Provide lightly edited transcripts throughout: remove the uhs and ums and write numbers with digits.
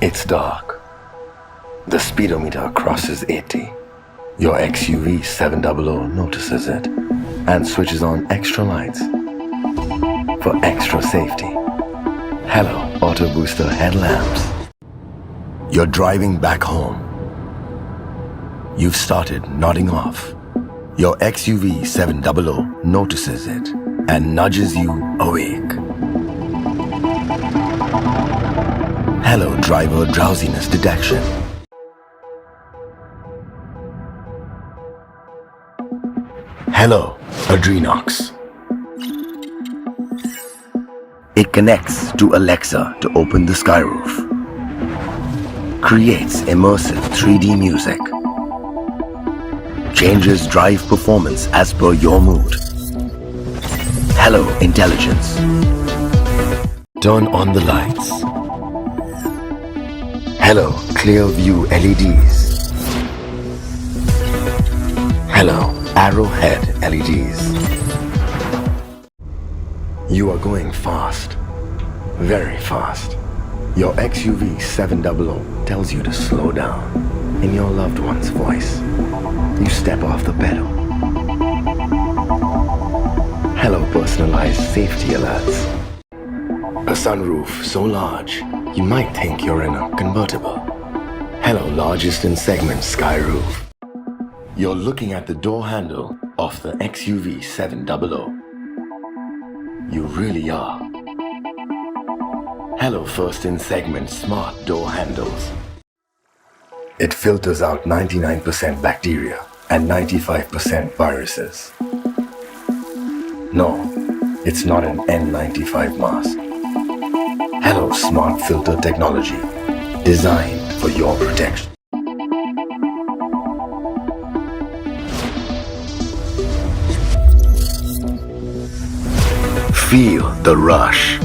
It's dark. The speedometer crosses 80. Your XUV700 notices it and switches on extra lights for extra safety. Hello, auto booster headlamps. You're driving back home. You've started nodding off. Your XUV700 notices it and nudges you awake. Hello, driver drowsiness detection. Hello, Adrenox. It connects to Alexa to open the skyroof. Creates immersive 3D music. Changes drive performance as per your mood. Hello, intelligence. Turn on the lights. Hello, clear view LEDs. Hello, arrowhead LEDs. You are going fast. Very fast. Your XUV700 tells you to slow down in your loved one's voice. You step off the pedal. Hello, personalized safety alerts. A sunroof so large, you might think you're in a convertible. Hello, largest in segment sky roof. You're looking at the door handle of the XUV700. You really are. Hello, first in segment smart door handles. It filters out 99% bacteria and 95% viruses. No, it's not an N95 mask. Hello, smart filter technology, designed for your protection. Feel the rush.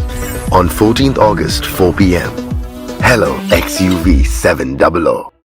On 14th August, 4 p.m. Hello, XUV700.